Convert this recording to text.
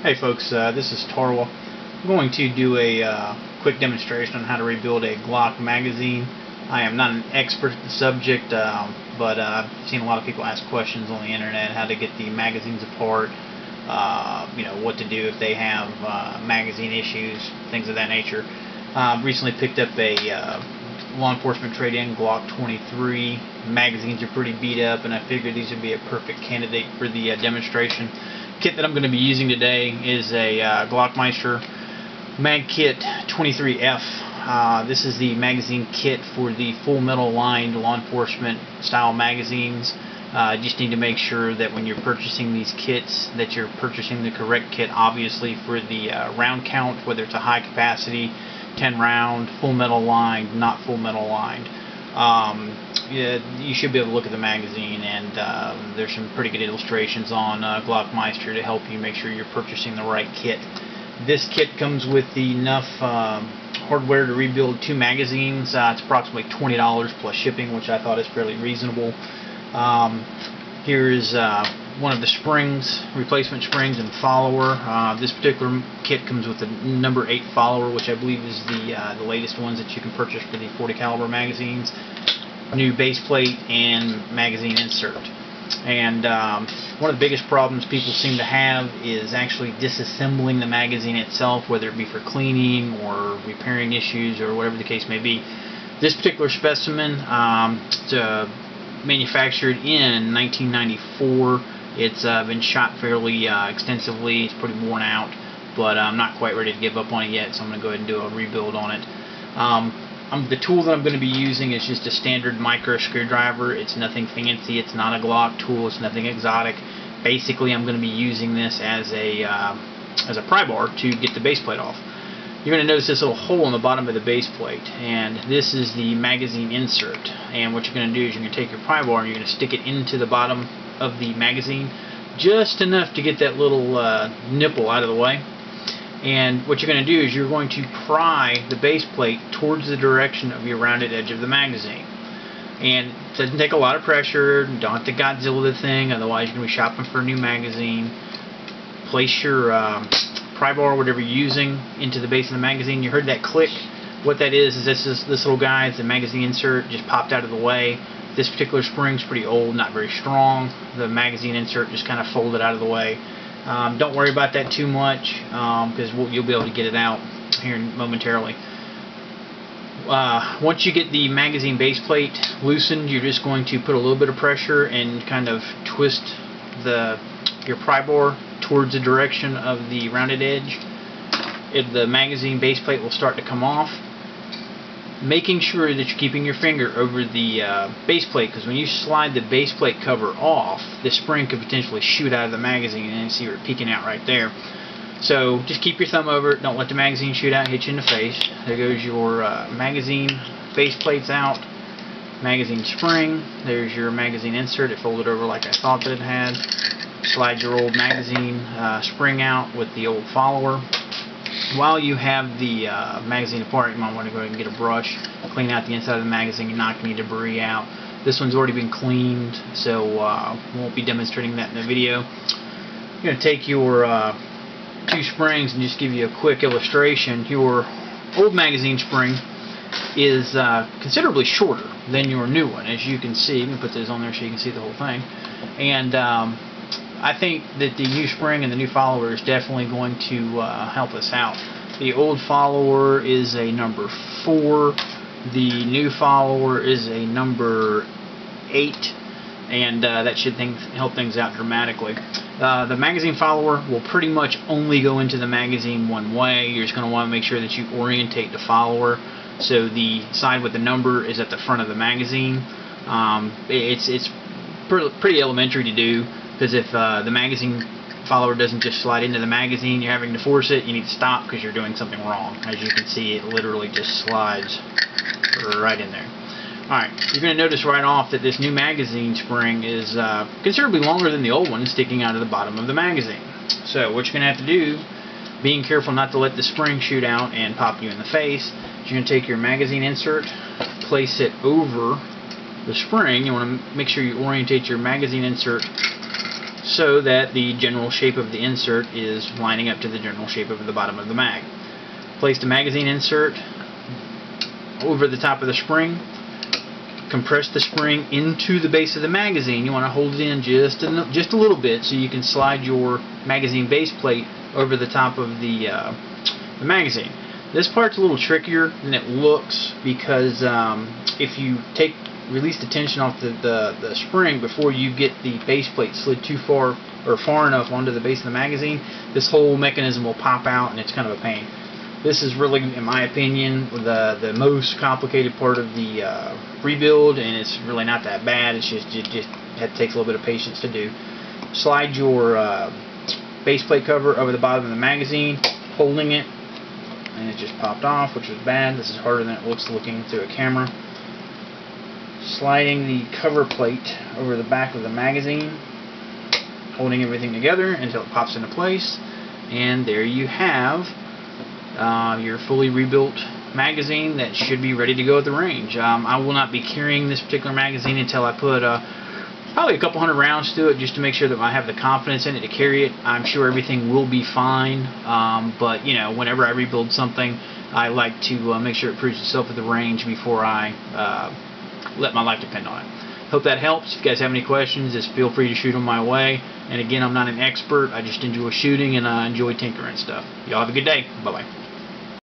Hey folks, this is Tarwa. I'm going to do a quick demonstration on how to rebuild a Glock magazine. I am not an expert at the subject, but I've seen a lot of people ask questions on the internet, how to get the magazines apart, what to do if they have magazine issues, things of that nature. Recently picked up a law enforcement trade-in Glock 23. Magazines are pretty beat up, and I figured these would be a perfect candidate for the demonstration. Kit that I'm going to be using today is a Glock Mag Kit 23F. This is the magazine kit for the full metal lined law enforcement style magazines. Just need to make sure that when you're purchasing these kits that you're purchasing the correct kit, obviously for the round count, whether it's a high capacity 10 round, full metal lined, not full metal lined. You should be able to look at the magazine, and there's some pretty good illustrations on Glock Meister to help you make sure you're purchasing the right kit. This kit comes with enough hardware to rebuild 2 magazines. It's approximately $20 plus shipping, which I thought is fairly reasonable. Here's one of the springs, replacement springs and follower. This particular kit comes with a number 8 follower, which I believe is the latest ones that you can purchase for the 40 caliber magazines. New base plate and magazine insert. And one of the biggest problems people seem to have is actually disassembling the magazine itself, whether it be for cleaning or repairing issues or whatever the case may be. This particular specimen, it's manufactured in 1994. It's been shot fairly extensively. It's pretty worn out, but I'm not quite ready to give up on it yet, so I'm going to go ahead and do a rebuild on it. The tool that I'm going to be using is just a standard micro screwdriver. It's nothing fancy. It's not a Glock tool. It's nothing exotic. Basically, I'm going to be using this as a pry bar to get the base plate off. You're going to notice this little hole in the bottom of the base plate, and this is the magazine insert. And what you're going to do is you're going to take your pry bar and you're going to stick it into the bottom of the magazine, just enough to get that little nipple out of the way. And what you're going to do is you're going to pry the base plate towards the direction of your rounded edge of the magazine. And it doesn't take a lot of pressure. You don't have to Godzilla the thing, otherwise you're going to be shopping for a new magazine. Place your pry bar, whatever you're using, into the base of the magazine. You heard that click. What that is this little guy, it's the magazine insert, just popped out of the way. This particular spring's pretty old, not very strong. The magazine insert just kind of folded out of the way. Don't worry about that too much, because you'll be able to get it out here momentarily. Once you get the magazine base plate loosened, you're just going to put a little bit of pressure and kind of twist your pry bar towards the direction of the rounded edge. The magazine base plate will start to come off. Making sure that you're keeping your finger over the base plate, because when you slide the base plate cover off, the spring could potentially shoot out of the magazine, and you see it peeking out right there. So just keep your thumb over it. Don't let the magazine shoot out and hit you in the face. There goes your magazine base plates out. Magazine spring. There's your magazine insert. It folded over like I thought that it had. Slide your old magazine spring out with the old follower. While you have the magazine apart, you might want to go ahead and get a brush, clean out the inside of the magazine, and knock any debris out. This one's already been cleaned, so won't be demonstrating that in the video. I'm going to take your 2 springs and just give you a quick illustration. Your old magazine spring is considerably shorter than your new one, as you can see. I'm going to put this on there so you can see the whole thing. And I think that the new spring and the new follower is definitely going to help us out. The old follower is a number 4. The new follower is a number 8. And that should help things out dramatically. The magazine follower will pretty much only go into the magazine one way. You're just going to want to make sure that you orientate the follower so the side with the number is at the front of the magazine. It's pretty elementary to do, because if the magazine follower doesn't just slide into the magazine, you're having to force it, you need to stop because you're doing something wrong. As you can see, it literally just slides right in there. Alright, you're going to notice right off that this new magazine spring is considerably longer than the old one, sticking out of the bottom of the magazine. So what you're going to have to do, being careful not to let the spring shoot out and pop you in the face, is you're going to take your magazine insert, place it over the spring. You want to make sure you orientate your magazine insert so that the general shape of the insert is lining up to the general shape of the bottom of the mag. Place the magazine insert over the top of the spring. Compress the spring into the base of the magazine. You want to hold it in just a little bit so you can slide your magazine base plate over the top of the magazine. This part's a little trickier than it looks because if you release the tension off the spring before you get the base plate slid too far or far enough onto the base of the magazine, this whole mechanism will pop out and it's kind of a pain. This is really, in my opinion, the most complicated part of the rebuild, and it's really not that bad. It just takes a little bit of patience to do. Slide your base plate cover over the bottom of the magazine, holding it, and it just popped off, which was bad. This is harder than it looks looking through a camera. Sliding the cover plate over the back of the magazine, holding everything together until it pops into place, and there you have your fully rebuilt magazine that should be ready to go at the range. I will not be carrying this particular magazine until I put probably a couple hundred rounds to it, just to make sure that I have the confidence in it to carry it. I'm sure everything will be fine, but you know, whenever I rebuild something, I like to make sure it proves itself at the range before I let my life depend on it. Hope that helps. If you guys have any questions, just feel free to shoot them my way. And again, I'm not an expert. I just enjoy shooting and I enjoy tinkering stuff. Y'all have a good day. Bye-bye.